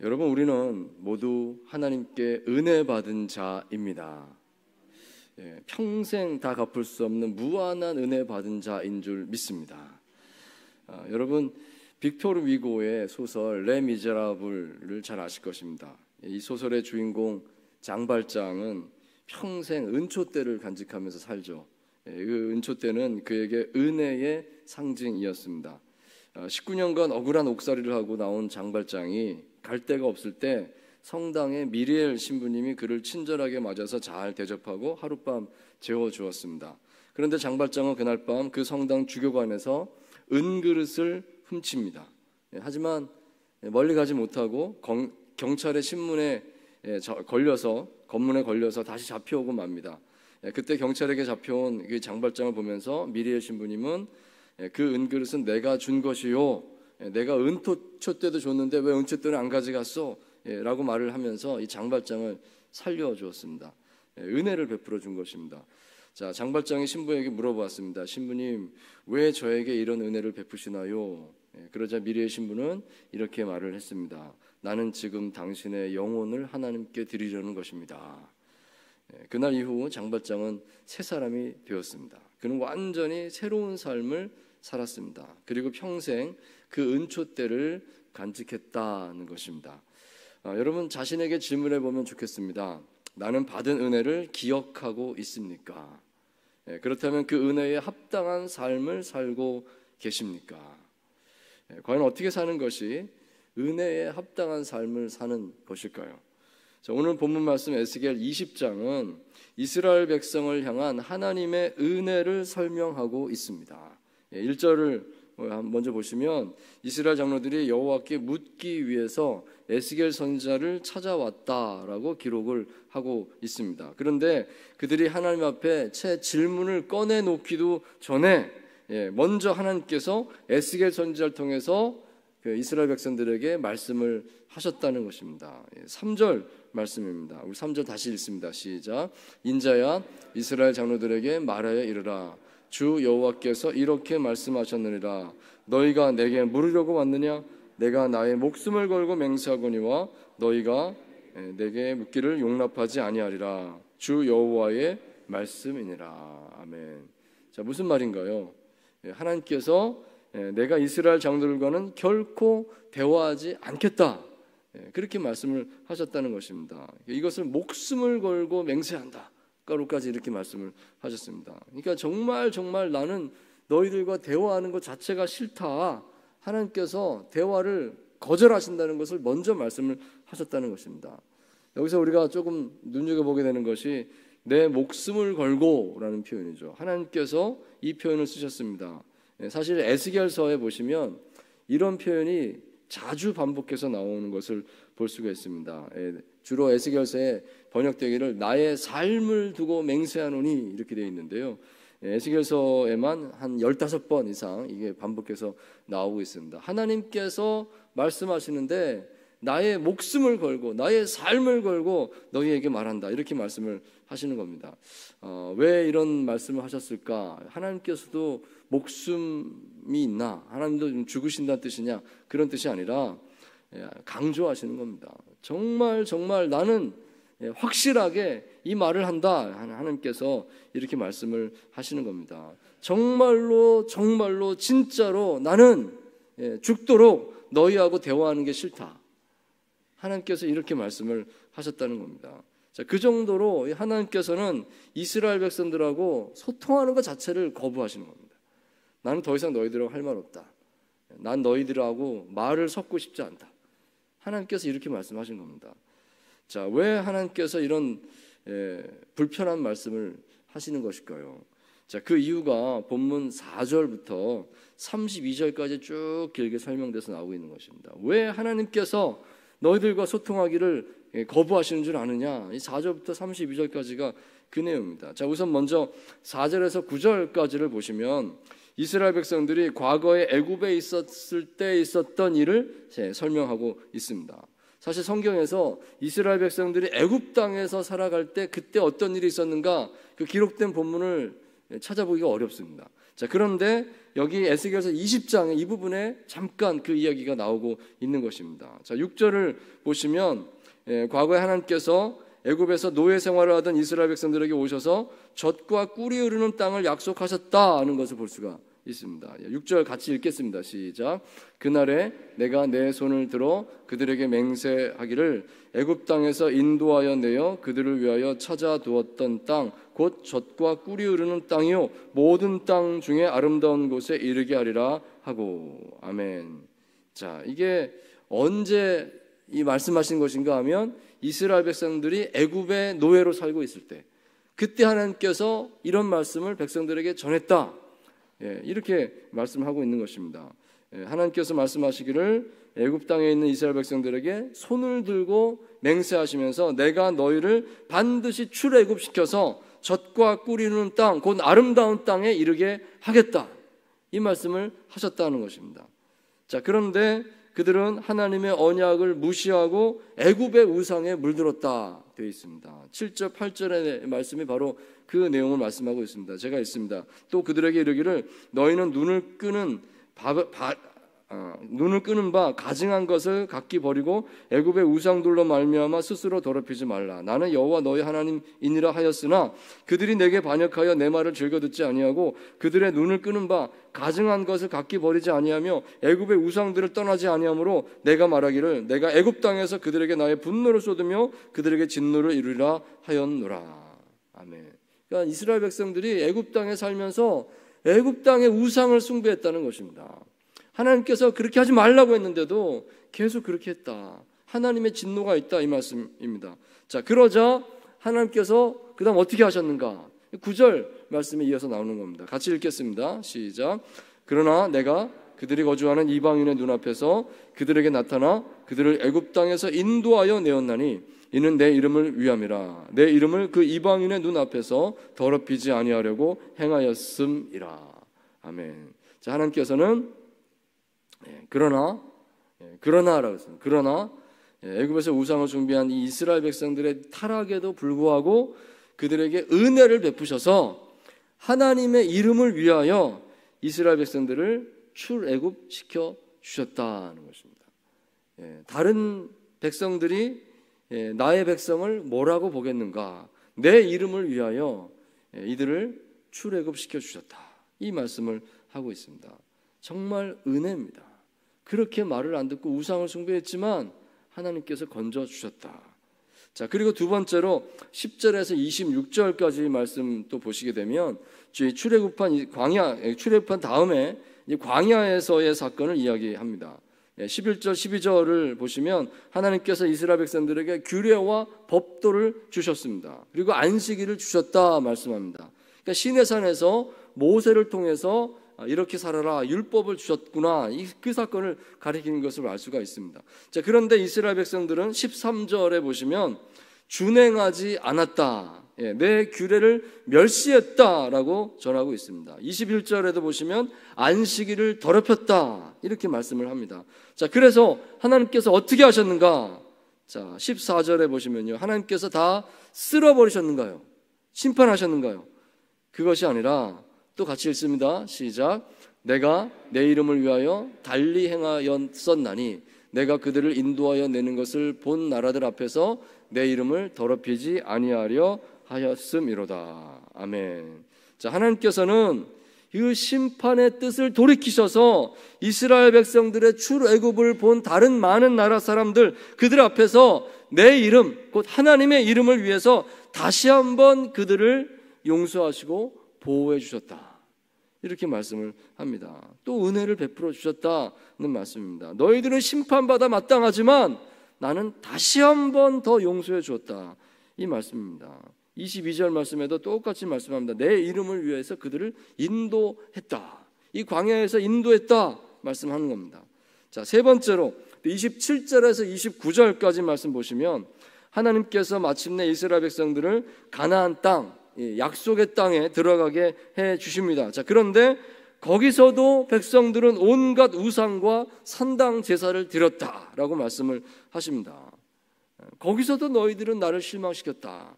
여러분, 우리는 모두 하나님께 은혜 받은 자입니다. 평생 다 갚을 수 없는 무한한 은혜 받은 자인 줄 믿습니다. 여러분, 빅토르 위고의 소설 레 미제라블을 잘 아실 것입니다. 이 소설의 주인공 장발장은 평생 은초대를 간직하면서 살죠. 그 은초대는 그에게 은혜의 상징이었습니다. 19년간 억울한 옥살이를 하고 나온 장발장이 갈 데가 없을 때 성당의 미리엘 신부님이 그를 친절하게 맞아서 잘 대접하고 하룻밤 재워주었습니다. 그런데 장발장은 그날 밤 그 성당 주교관에서 은그릇을 훔칩니다. 하지만 멀리 가지 못하고 경찰의 신문에 걸려서 검문에 걸려서 다시 잡혀오고 맙니다. 그때 경찰에게 잡혀온 그 장발장을 보면서 미리엘 신부님은 그 은그릇은 내가 준 것이요, 내가 은초 때도 줬는데 왜 은초 때는 안 가져갔어? 라고 말을 하면서 이 장발장을 살려주었습니다. 은혜를 베풀어 준 것입니다. 자, 장발장이 신부에게 물어보았습니다. 신부님, 왜 저에게 이런 은혜를 베푸시나요? 그러자 미리의 신부는 이렇게 말을 했습니다. 나는 지금 당신의 영혼을 하나님께 드리려는 것입니다. 그날 이후 장발장은 새 사람이 되었습니다. 그는 완전히 새로운 삶을 살았습니다. 그리고 평생 그 은초대를 간직했다는 것입니다. 여러분, 자신에게 질문해 보면 좋겠습니다. 나는 받은 은혜를 기억하고 있습니까? 그렇다면 그 은혜에 합당한 삶을 살고 계십니까? 과연 어떻게 사는 것이 은혜에 합당한 삶을 사는 것일까요? 자, 오늘 본문 말씀 에스겔 20장은 이스라엘 백성을 향한 하나님의 은혜를 설명하고 있습니다. 1절을 먼저 보시면 이스라엘 장로들이 여호와께 묻기 위해서 에스겔 선지자를 찾아왔다라고 기록을 하고 있습니다. 그런데 그들이 하나님 앞에 채 질문을 꺼내놓기도 전에 먼저 하나님께서 에스겔 선지자를 통해서 이스라엘 백성들에게 말씀을 하셨다는 것입니다. 3절 말씀입니다. 우리 3절 다시 읽습니다. 시작. 인자야, 이스라엘 장로들에게 말하여 이르라. 주 여호와께서 이렇게 말씀하셨느니라. 너희가 내게 물으려고 왔느냐? 내가 나의 목숨을 걸고 맹세하거니와 너희가 내게 묻기를 용납하지 아니하리라. 주 여호와의 말씀이니라. 아멘. 자, 무슨 말인가요? 하나님께서 내가 이스라엘 장로들과는 결코 대화하지 않겠다, 그렇게 말씀을 하셨다는 것입니다. 이것을 목숨을 걸고 맹세한다 까지 이렇게 말씀을 하셨습니다. 그러니까 정말 나는 너희들과 대화하는 것 자체가 싫다, 하나님께서 대화를 거절하신다는 것을 먼저 말씀을 하셨다는 것입니다. 여기서 우리가 조금 눈여겨보게 되는 것이 내 목숨을 걸고라는 표현이죠. 하나님께서 이 표현을 쓰셨습니다. 사실 에스겔서에 보시면 이런 표현이 자주 반복해서 나오는 것을 볼 수가 있습니다. 주로 에스겔서에 번역되기를 나의 삶을 두고 맹세하노니 이렇게 되어 있는데요. 에스겔서에만 한 15번 이상 이게 반복해서 나오고 있습니다. 하나님께서 말씀하시는데 나의 목숨을 걸고 나의 삶을 걸고 너희에게 말한다, 이렇게 말씀을 하시는 겁니다. 왜 이런 말씀을 하셨을까? 하나님께서도 목숨이 있나? 하나님도 좀 죽으신다는 뜻이냐? 그런 뜻이 아니라 강조하시는 겁니다. 정말 나는 확실하게 이 말을 한다, 하나님께서 이렇게 말씀을 하시는 겁니다. 정말로 진짜로 나는 죽도록 너희하고 대화하는 게 싫다, 하나님께서 이렇게 말씀을 하셨다는 겁니다. 자, 그 정도로 하나님께서는 이스라엘 백성들하고 소통하는 것 자체를 거부하시는 겁니다. 나는 더 이상 너희들하고 할 말 없다, 난 너희들하고 말을 섞고 싶지 않다, 하나님께서 이렇게 말씀하신 겁니다. 자, 왜 하나님께서 이런 불편한 말씀을 하시는 것일까요? 자, 그 이유가 본문 4절부터 32절까지 쭉 길게 설명돼서 나오고 있는 것입니다. 왜 하나님께서 너희들과 소통하기를 거부하시는 줄 아느냐? 이 4절부터 32절까지가 그 내용입니다. 자, 우선 먼저 4절에서 9절까지를 보시면 이스라엘 백성들이 과거에 애굽에 있었을 때 있었던 일을 설명하고 있습니다. 사실 성경에서 이스라엘 백성들이 애굽 땅에서 살아갈 때 그때 어떤 일이 있었는가, 그 기록된 본문을 찾아보기가 어렵습니다. 자, 그런데 여기 에스겔서 20장의 이 부분에 잠깐 그 이야기가 나오고 있는 것입니다. 자, 6절을 보시면 과거에 하나님께서 애굽에서 노예 생활을 하던 이스라엘 백성들에게 오셔서 젖과 꿀이 흐르는 땅을 약속하셨다는 것을 볼 수가 있습니다. 6절 같이 읽겠습니다. 시작. 그날에 내가 내 손을 들어 그들에게 맹세하기를 애굽 땅에서 인도하여 내어 그들을 위하여 찾아두었던 땅 곧 젖과 꿀이 흐르는 땅이요 모든 땅 중에 아름다운 곳에 이르게 하리라 하고. 아멘. 자, 이게 언제 이 말씀하신 것인가 하면 이스라엘 백성들이 애굽의 노예로 살고 있을 때, 그때 하나님께서 이런 말씀을 백성들에게 전했다. 이렇게 말씀하고 있는 것입니다. 하나님께서 말씀하시기를 애굽 땅에 있는 이스라엘 백성들에게 손을 들고 맹세하시면서 내가 너희를 반드시 출애굽시켜서 젖과 꿀이 흐르는 땅 곧 아름다운 땅에 이르게 하겠다. 이 말씀을 하셨다는 것입니다. 자, 그런데 그들은 하나님의 언약을 무시하고 애굽의 우상에 물들었다 되어 있습니다. 7절 8절의 말씀이 바로 그 내용을 말씀하고 있습니다. 제가 읽습니다. 또 그들에게 이르기를 너희는 눈을 끄는 바 가증한 것을 각기 버리고 애굽의 우상들로 말미암아 스스로 더럽히지 말라. 나는 여호와 너희 하나님이니라 하였으나 그들이 내게 반역하여 내 말을 즐겨 듣지 아니하고 그들의 눈을 끄는 바 가증한 것을 각기 버리지 아니하며 애굽의 우상들을 떠나지 아니하므로 내가 말하기를 내가 애굽 땅에서 그들에게 나의 분노를 쏟으며 그들에게 진노를 이루리라 하였노라. 아멘. 그러니까 이스라엘 백성들이 애굽 땅에 살면서 애굽 땅의 우상을 숭배했다는 것입니다. 하나님께서 그렇게 하지 말라고 했는데도 계속 그렇게 했다. 하나님의 진노가 있다 이 말씀입니다. 자, 그러자 하나님께서 그 다음 어떻게 하셨는가? 9절 말씀에 이어서 나오는 겁니다. 같이 읽겠습니다. 시작. 그러나 내가 그들이 거주하는 이방인의 눈앞에서 그들에게 나타나 그들을 애굽 땅에서 인도하여 내었나니 이는 내 이름을 위함이라. 내 이름을 그 이방인의 눈앞에서 더럽히지 아니하려고 행하였음이라. 아멘. 자, 하나님께서는 그러나라고 했습니다. 그러나 애굽에서 우상을 숭배한 이 이스라엘 백성들의 타락에도 불구하고 그들에게 은혜를 베푸셔서 하나님의 이름을 위하여 이스라엘 백성들을 출애굽시켜 주셨다는 것입니다. 다른 백성들이 나의 백성을 뭐라고 보겠는가? 내 이름을 위하여 이들을 출애굽시켜 주셨다. 이 말씀을 하고 있습니다. 정말 은혜입니다. 그렇게 말을 안 듣고 우상을 숭배했지만 하나님께서 건져주셨다. 자, 그리고 두 번째로 10절에서 26절까지 말씀 또 보시게 되면 출애굽한 다음에 광야에서의 사건을 이야기합니다. 11절 12절을 보시면 하나님께서 이스라엘 백성들에게 규례와 법도를 주셨습니다. 그리고 안식일을 주셨다 말씀합니다. 그러니까 시내산에서 모세를 통해서 이렇게 살아라 율법을 주셨구나, 그 사건을 가리키는 것을 알 수가 있습니다. 자, 그런데 이스라엘 백성들은 13절에 보시면 준행하지 않았다, 내 규례를 멸시했다라고 전하고 있습니다. 21절에도 보시면 안식일을 더럽혔다 이렇게 말씀을 합니다. 자, 그래서 하나님께서 어떻게 하셨는가? 자, 14절에 보시면요, 하나님께서 다 쓸어버리셨는가요? 심판하셨는가요? 그것이 아니라 또 같이 읽습니다. 시작. 내가 내 이름을 위하여 달리 행하였었나니 내가 그들을 인도하여 내는 것을 본 나라들 앞에서 내 이름을 더럽히지 아니하려 하였음이로다. 아멘. 자, 하나님께서는 이 심판의 뜻을 돌이키셔서 이스라엘 백성들의 출애굽을 본 다른 많은 나라 사람들, 그들 앞에서 내 이름, 곧 하나님의 이름을 위해서 다시 한번 그들을 용서하시고 보호해 주셨다. 이렇게 말씀을 합니다. 또 은혜를 베풀어 주셨다는 말씀입니다. 너희들은 심판받아 마땅하지만 나는 다시 한번 더 용서해 주었다. 이 말씀입니다. 22절 말씀에도 똑같이 말씀합니다. 내 이름을 위해서 그들을 인도했다. 이 광야에서 인도했다 말씀하는 겁니다. 자, 세 번째로 27절에서 29절까지 말씀 보시면 하나님께서 마침내 이스라엘 백성들을 가나안 땅, 약속의 땅에 들어가게 해 주십니다. 자, 그런데 거기서도 백성들은 온갖 우상과 산당 제사를 드렸다라고 말씀을 하십니다. 거기서도 너희들은 나를 실망시켰다.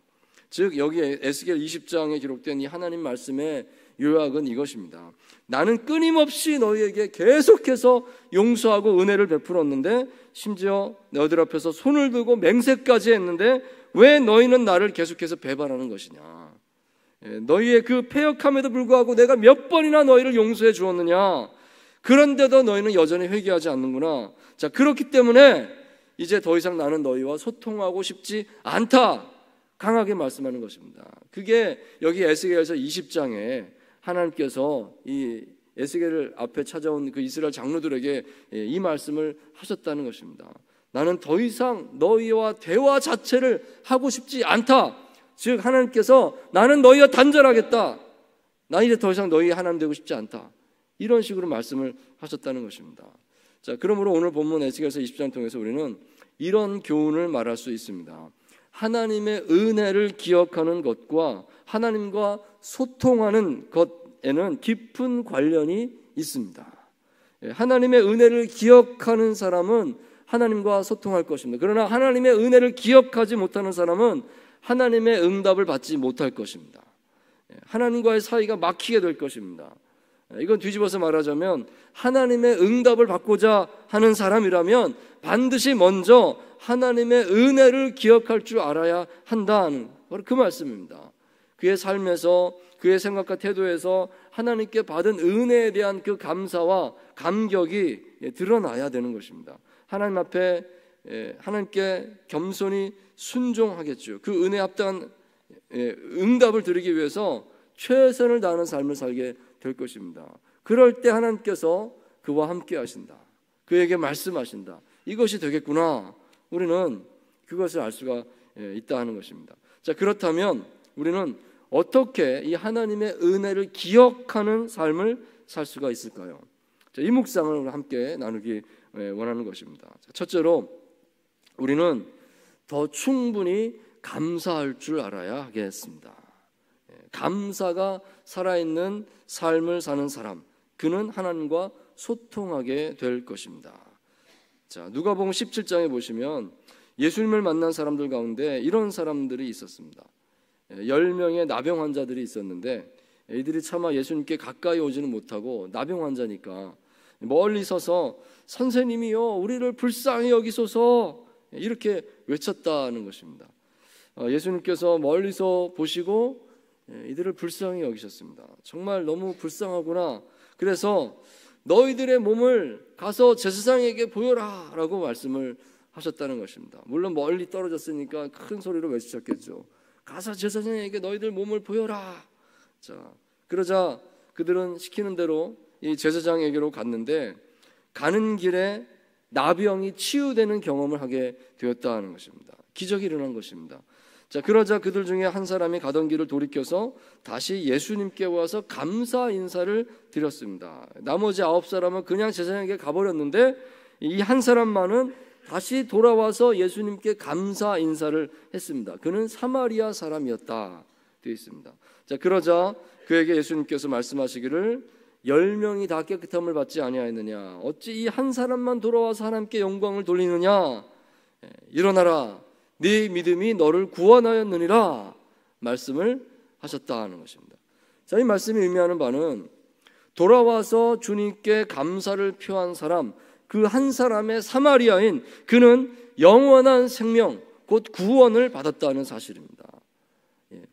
즉 여기 에스겔 20장에 기록된 이 하나님 말씀의 요약은 이것입니다. 나는 끊임없이 너희에게 계속해서 용서하고 은혜를 베풀었는데 심지어 너희들 앞에서 손을 들고 맹세까지 했는데 왜 너희는 나를 계속해서 배반하는 것이냐. 너희의 그 패역함에도 불구하고 내가 몇 번이나 너희를 용서해 주었느냐. 그런데도 너희는 여전히 회개하지 않는구나. 자, 그렇기 때문에 이제 더 이상 나는 너희와 소통하고 싶지 않다. 강하게 말씀하는 것입니다. 그게 여기 에스겔서 20장에 하나님께서 이 에스겔을 앞에 찾아온 그 이스라엘 장로들에게 이 말씀을 하셨다는 것입니다. 나는 더 이상 너희와 대화 자체를 하고 싶지 않다. 즉 하나님께서 나는 너희와 단절하겠다. 나 이제 더 이상 너희 하나님 되고 싶지 않다. 이런 식으로 말씀을 하셨다는 것입니다. 자, 그러므로 오늘 본문 에스겔서 20장 통해서 우리는 이런 교훈을 말할 수 있습니다. 하나님의 은혜를 기억하는 것과 하나님과 소통하는 것에는 깊은 관련이 있습니다. 하나님의 은혜를 기억하는 사람은 하나님과 소통할 것입니다. 그러나 하나님의 은혜를 기억하지 못하는 사람은 하나님의 응답을 받지 못할 것입니다. 하나님과의 사이가 막히게 될 것입니다. 이건 뒤집어서 말하자면 하나님의 응답을 받고자 하는 사람이라면 반드시 먼저 하나님의 은혜를 기억할 줄 알아야 한다는 바로 그 말씀입니다. 그의 삶에서 그의 생각과 태도에서 하나님께 받은 은혜에 대한 그 감사와 감격이 드러나야 되는 것입니다. 하나님 앞에 하나님께 겸손히 순종하겠죠. 그 은혜에 합당한 응답을 드리기 위해서 최선을 다하는 삶을 살게 될 것입니다. 그럴 때 하나님께서 그와 함께 하신다. 그에게 말씀하신다. 이것이 되겠구나. 우리는 그것을 알 수가 있다 하는 것입니다. 자, 그렇다면 우리는 어떻게 이 하나님의 은혜를 기억하는 삶을 살 수가 있을까요? 자, 이 묵상을 함께 나누기 원하는 것입니다. 자, 첫째로 우리는 더 충분히 감사할 줄 알아야 하겠습니다. 감사가 살아있는 삶을 사는 사람, 그는 하나님과 소통하게 될 것입니다. 자, 누가복음 17장에 보시면 예수님을 만난 사람들 가운데 이런 사람들이 있었습니다. 10명의 나병 환자들이 있었는데 이들이 차마 예수님께 가까이 오지는 못하고 나병 환자니까 멀리 서서 선생님이요 우리를 불쌍히 여기소서 이렇게 외쳤다는 것입니다. 예수님께서 멀리서 보시고 이들을 불쌍히 여기셨습니다. 정말 너무 불쌍하구나. 그래서 너희들의 몸을 가서 제사장에게 보여라 라고 말씀을 하셨다는 것입니다. 물론 멀리 떨어졌으니까 큰 소리로 외치셨겠죠. 가서 제사장에게 너희들 몸을 보여라. 자, 그러자 그들은 시키는 대로 이 제사장에게로 갔는데 가는 길에 나병이 치유되는 경험을 하게 되었다는 것입니다. 기적이 일어난 것입니다. 자, 그러자 그들 중에 한 사람이 가던 길을 돌이켜서 다시 예수님께 와서 감사 인사를 드렸습니다. 나머지 9사람은 그냥 제사장에게 가버렸는데 이 한 사람만은 다시 돌아와서 예수님께 감사 인사를 했습니다. 그는 사마리아 사람이었다 되어 있습니다. 자, 그러자 그에게 예수님께서 말씀하시기를 10명이 다 깨끗함을 받지 아니하였느냐? 어찌 이 한 사람만 돌아와서 하나님께 영광을 돌리느냐? 일어나라. 네 믿음이 너를 구원하였느니라 말씀을 하셨다는 것입니다. 자, 이 말씀이 의미하는 바는 돌아와서 주님께 감사를 표한 사람, 그 한 사람의 사마리아인 그는 영원한 생명, 곧 구원을 받았다는 사실입니다.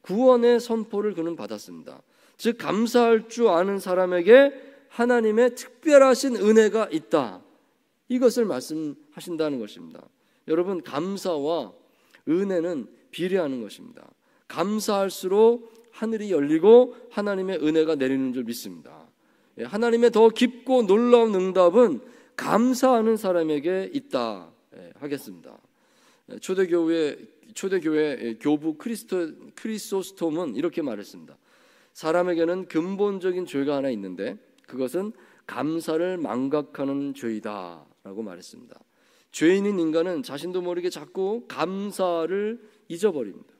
구원의 선포를 그는 받았습니다. 즉 감사할 줄 아는 사람에게 하나님의 특별하신 은혜가 있다. 이것을 말씀하신다는 것입니다. 여러분, 감사와 은혜는 비례하는 것입니다. 감사할수록 하늘이 열리고 하나님의 은혜가 내리는 줄 믿습니다. 하나님의 더 깊고 놀라운 응답은 감사하는 사람에게 있다 하겠습니다. 초대교회 교부 크리소스톰은 이렇게 말했습니다. 사람에게는 근본적인 죄가 하나 있는데 그것은 감사를 망각하는 죄이다 라고 말했습니다. 죄인인 인간은 자신도 모르게 자꾸 감사를 잊어버립니다.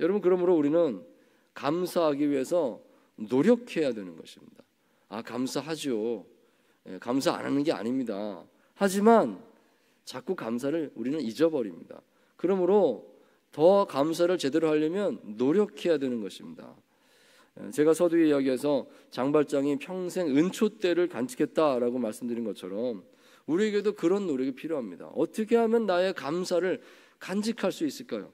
여러분, 그러므로 우리는 감사하기 위해서 노력해야 되는 것입니다. 감사하죠. 감사 안 하는 게 아닙니다. 하지만 자꾸 감사를 우리는 잊어버립니다. 그러므로 더 감사를 제대로 하려면 노력해야 되는 것입니다. 제가 서두에 이야기해서 장발장이 평생 은초대를 간직했다라고 말씀드린 것처럼 우리에게도 그런 노력이 필요합니다. 어떻게 하면 나의 감사를 간직할 수 있을까요?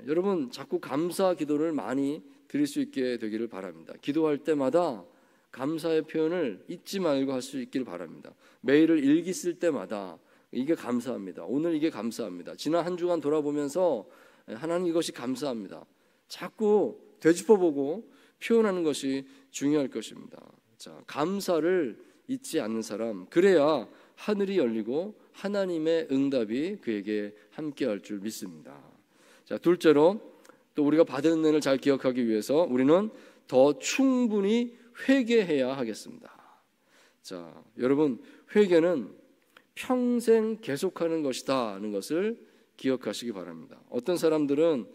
여러분 자꾸 감사 기도를 많이 드릴 수 있게 되기를 바랍니다. 기도할 때마다 감사의 표현을 잊지 말고 할 수 있기를 바랍니다. 메일을 일기 쓸 때마다 이게 감사합니다. 오늘 이게 감사합니다. 지난 한 주간 돌아보면서 하나님 이것이 감사합니다. 자꾸 되짚어보고 표현하는 것이 중요할 것입니다. 자, 감사를 잊지 않는 사람, 그래야 하늘이 열리고 하나님의 응답이 그에게 함께할 줄 믿습니다. 자, 둘째로 또 우리가 받은 은혜를 잘 기억하기 위해서 우리는 더 충분히 회개해야 하겠습니다. 자, 여러분 회개는 평생 계속하는 것이다 하는 것을 기억하시기 바랍니다. 어떤 사람들은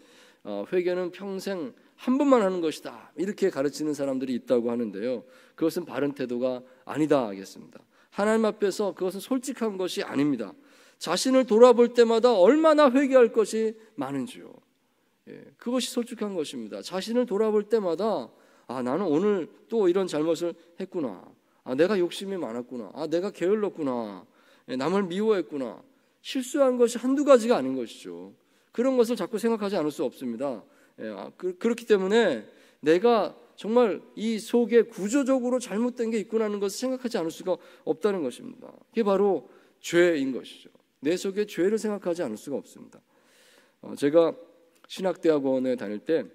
회개는 평생 한 번만 하는 것이다 이렇게 가르치는 사람들이 있다고 하는데요, 그것은 바른 태도가 아니다 하겠습니다. 하나님 앞에서 그것은 솔직한 것이 아닙니다. 자신을 돌아볼 때마다 얼마나 회개할 것이 많은지요. 그것이 솔직한 것입니다. 자신을 돌아볼 때마다 나는 오늘 또 이런 잘못을 했구나. 내가 욕심이 많았구나. 내가 게을렀구나. 남을 미워했구나. 실수한 것이 한두 가지가 아닌 것이죠. 그런 것을 자꾸 생각하지 않을 수 없습니다. 그렇기 때문에 내가 정말 이 속에 구조적으로 잘못된 게 있구나 하는 것을 생각하지 않을 수가 없다는 것입니다. 그게 바로 죄인 것이죠. 내 속에 죄를 생각하지 않을 수가 없습니다. 제가 신학대학원에 다닐 때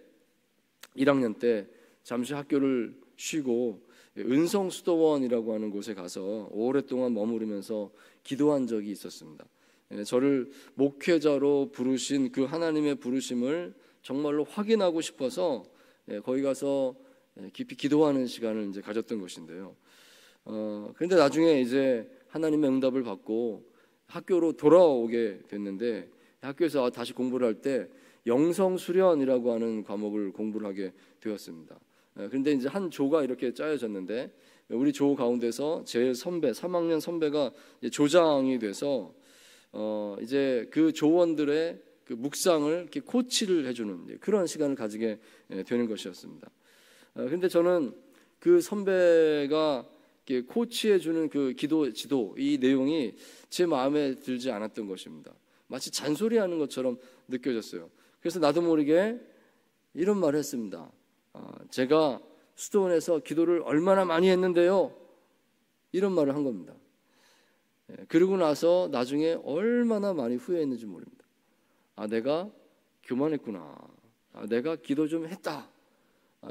1학년 때 잠시 학교를 쉬고 은성수도원이라고 하는 곳에 가서 오랫동안 머무르면서 기도한 적이 있었습니다. 저를 목회자로 부르신 그 하나님의 부르심을 정말로 확인하고 싶어서 거기 가서 깊이 기도하는 시간을 이제 가졌던 것인데요. 그런데 나중에 이제 하나님의 응답을 받고 학교로 돌아오게 됐는데, 학교에서 다시 공부를 할 때 영성수련이라고 하는 과목을 공부를 하게 되었습니다. 그런데 이제 한 조가 이렇게 짜여졌는데, 우리 조 가운데서 제일 선배 3학년 선배가 이제 조장이 돼서 이제 그 조원들의 그 묵상을 이렇게 코치를 해주는 그런 시간을 가지게 되는 것이었습니다. 그런데 저는 그 선배가 코치해주는 그 기도 지도 이 내용이 제 마음에 들지 않았던 것입니다. 마치 잔소리하는 것처럼 느껴졌어요. 그래서 나도 모르게 이런 말을 했습니다. 제가 수도원에서 기도를 얼마나 많이 했는데요, 이런 말을 한 겁니다. 그러고 나서 나중에 얼마나 많이 후회했는지 모릅니다. 내가 교만했구나. 내가 기도 좀 했다.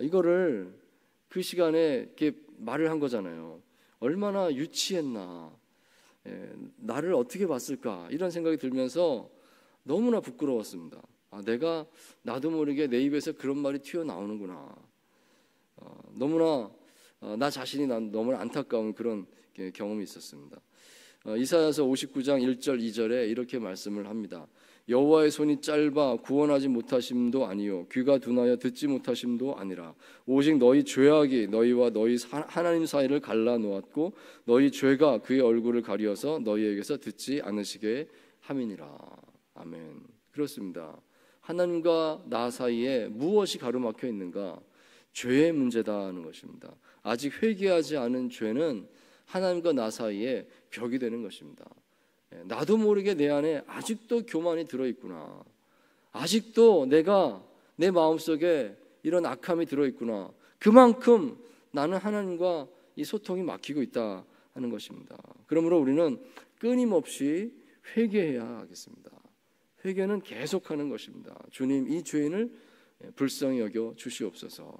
이거를 그 시간에 이렇게 말을 한 거잖아요. 얼마나 유치했나. 나를 어떻게 봤을까. 이런 생각이 들면서 너무나 부끄러웠습니다. 내가 나도 모르게 내 입에서 그런 말이 튀어나오는구나. 너무나 나 자신이 너무나 안타까운 그런 경험이 있었습니다. 이사야서 59장 1절 2절에 이렇게 말씀을 합니다. 여호와의 손이 짧아 구원하지 못하심도 아니요 귀가 둔하여 듣지 못하심도 아니라 오직 너희 죄악이 너희와 너희 하나님 사이를 갈라 놓았고 너희 죄가 그의 얼굴을 가리어서 너희에게서 듣지 않으시게 함이니라. 아멘. 그렇습니다. 하나님과 나 사이에 무엇이 가로막혀 있는가? 죄의 문제다는 것입니다. 아직 회개하지 않은 죄는 하나님과 나 사이에 벽이 되는 것입니다. 나도 모르게 내 안에 아직도 교만이 들어있구나. 아직도 내가 내 마음속에 이런 악함이 들어있구나. 그만큼 나는 하나님과 이 소통이 막히고 있다 하는 것입니다. 그러므로 우리는 끊임없이 회개해야 하겠습니다. 회개는 계속하는 것입니다. 주님, 이 죄인을 불쌍히 여겨 주시옵소서.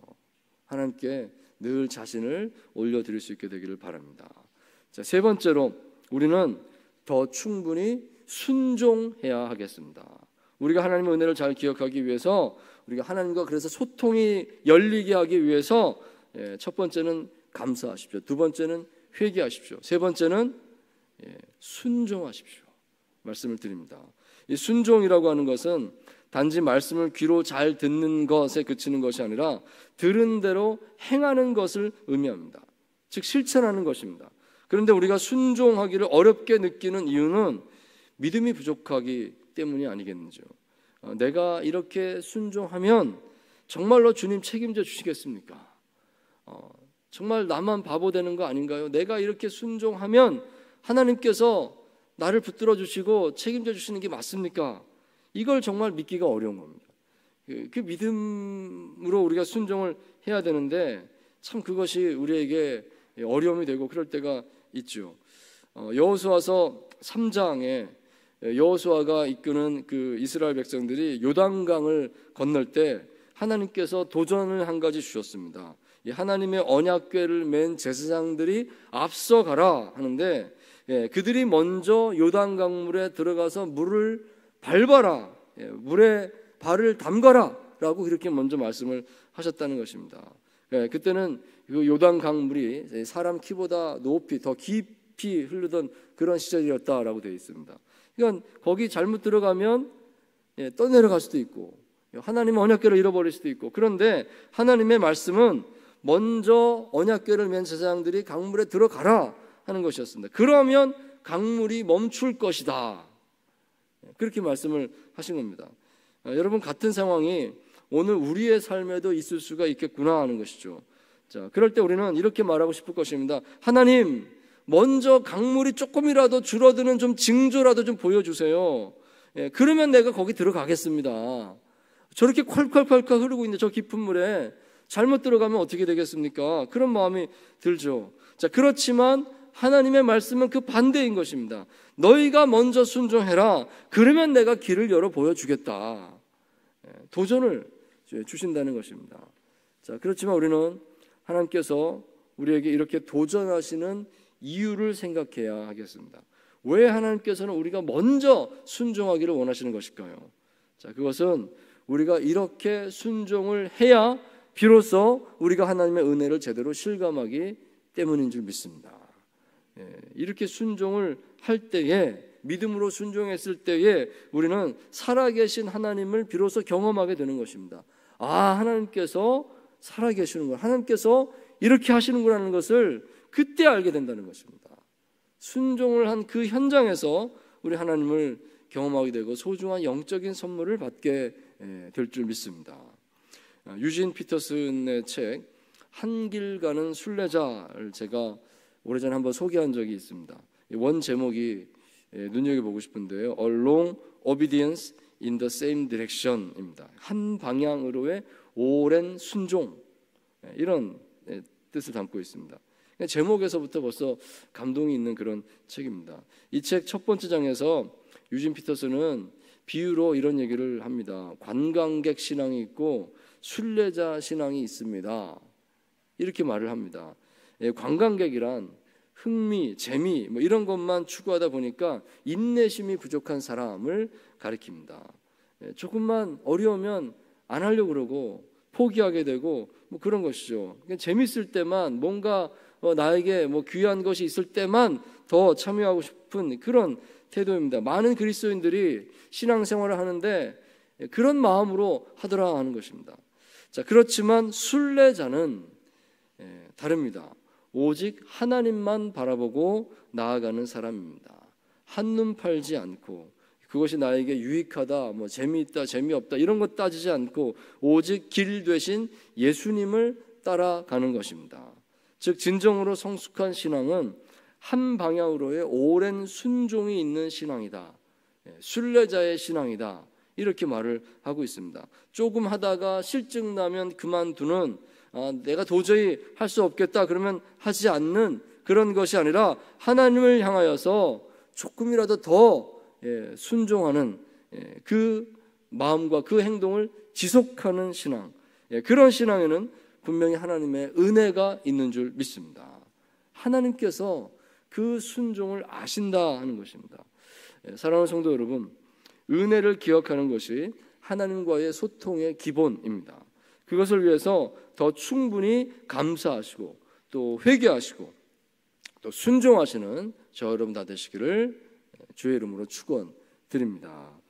하나님께 늘 자신을 올려드릴 수 있게 되기를 바랍니다. 자, 세 번째로 우리는 더 충분히 순종해야 하겠습니다. 우리가 하나님의 은혜를 잘 기억하기 위해서, 우리가 하나님과 그래서 소통이 열리게 하기 위해서 첫 번째는 감사하십시오. 두 번째는 회개하십시오. 세 번째는 순종하십시오. 말씀을 드립니다. 이 순종이라고 하는 것은 단지 말씀을 귀로 잘 듣는 것에 그치는 것이 아니라 들은 대로 행하는 것을 의미합니다. 즉 실천하는 것입니다. 그런데 우리가 순종하기를 어렵게 느끼는 이유는 믿음이 부족하기 때문이 아니겠는지요. 내가 이렇게 순종하면 정말로 주님 책임져 주시겠습니까? 정말 나만 바보 되는 거 아닌가요? 내가 이렇게 순종하면 하나님께서 나를 붙들어 주시고 책임져 주시는 게 맞습니까? 이걸 정말 믿기가 어려운 겁니다. 그 믿음으로 우리가 순종을 해야 되는데 참 그것이 우리에게 어려움이 되고 그럴 때가 있죠. 여호수아서 3장에 여호수아가 이끄는 그 이스라엘 백성들이 요단강을 건널 때 하나님께서 도전을 한 가지 주셨습니다. 이 하나님의 언약궤를 맨 제사장들이 앞서가라 하는데 그들이 먼저 요단강물에 들어가서 물을 밟아라, 물에 발을 담가라 라고 그렇게 먼저 말씀을 하셨다는 것입니다. 그때는 그 요단강물이 사람 키보다 높이 더 깊이 흐르던 그런 시절이었다라고 되어 있습니다. 그러니까 거기 잘못 들어가면 떠내려갈 수도 있고 하나님의 언약궤를 잃어버릴 수도 있고, 그런데 하나님의 말씀은 먼저 언약궤를 맨 제사장들이 강물에 들어가라 하는 것이었습니다. 그러면 강물이 멈출 것이다, 그렇게 말씀을 하신 겁니다. 여러분, 같은 상황이 오늘 우리의 삶에도 있을 수가 있겠구나 하는 것이죠. 자, 그럴 때 우리는 이렇게 말하고 싶을 것입니다. 하나님, 먼저 강물이 조금이라도 줄어드는 좀 징조라도 좀 보여주세요. 그러면 내가 거기 들어가겠습니다. 저렇게 콸콸콸콸 흐르고 있는 저 깊은 물에 잘못 들어가면 어떻게 되겠습니까? 그런 마음이 들죠. 자, 그렇지만 하나님의 말씀은 그 반대인 것입니다. 너희가 먼저 순종해라. 그러면 내가 길을 열어 보여주겠다. 도전을 주신다는 것입니다. 자, 그렇지만 우리는 하나님께서 우리에게 이렇게 도전하시는 이유를 생각해야 하겠습니다. 왜 하나님께서는 우리가 먼저 순종하기를 원하시는 것일까요? 자, 그것은 우리가 이렇게 순종을 해야 비로소 우리가 하나님의 은혜를 제대로 실감하기 때문인 줄 믿습니다. 이렇게 순종을 할 때에, 믿음으로 순종했을 때에 우리는 살아계신 하나님을 비로소 경험하게 되는 것입니다. 하나님께서 살아계시는구나, 하나님께서 이렇게 하시는구나는 것을 그때 알게 된다는 것입니다. 순종을 한 그 현장에서 우리 하나님을 경험하게 되고 소중한 영적인 선물을 받게 될 줄 믿습니다. 유진 피터슨의 책 한 길 가는 순례자를 제가 오래전에 한번 소개한 적이 있습니다. 원 제목이 눈여겨보고 싶은데요, A Long Obedience in the Same Direction입니다. 한 방향으로의 오랜 순종, 이런 뜻을 담고 있습니다. 제목에서부터 벌써 감동이 있는 그런 책입니다. 이 책 첫 번째 장에서 유진 피터슨은 비유로 이런 얘기를 합니다. 관광객 신앙이 있고 순례자 신앙이 있습니다, 이렇게 말을 합니다. 관광객이란 흥미, 재미 이런 것만 추구하다 보니까 인내심이 부족한 사람을 가리킵니다. 조금만 어려우면 안 하려고 그러고 포기하게 되고 그런 것이죠. 재밌을 때만, 뭔가 나에게 귀한 것이 있을 때만 더 참여하고 싶은 그런 태도입니다. 많은 그리스도인들이 신앙생활을 하는데 그런 마음으로 하더라 하는 것입니다. 자, 그렇지만 순례자는 다릅니다. 오직 하나님만 바라보고 나아가는 사람입니다. 한눈 팔지 않고 그것이 나에게 유익하다, 재미있다, 재미없다 이런 것 따지지 않고 오직 길 되신 예수님을 따라가는 것입니다. 즉 진정으로 성숙한 신앙은 한 방향으로의 오랜 순종이 있는 신앙이다, 순례자의 신앙이다, 이렇게 말을 하고 있습니다. 조금 하다가 실증 나면 그만두는, 내가 도저히 할 수 없겠다 그러면 하지 않는 그런 것이 아니라 하나님을 향하여서 조금이라도 더 순종하는 그 마음과 그 행동을 지속하는 신앙, 그런 신앙에는 분명히 하나님의 은혜가 있는 줄 믿습니다. 하나님께서 그 순종을 아신다 하는 것입니다. 사랑하는 성도 여러분, 은혜를 기억하는 것이 하나님과의 소통의 기본입니다. 그것을 위해서 더 충분히 감사하시고 또 회개하시고 또 순종하시는 저 여러분 다 되시기를 주의 이름으로 축원드립니다.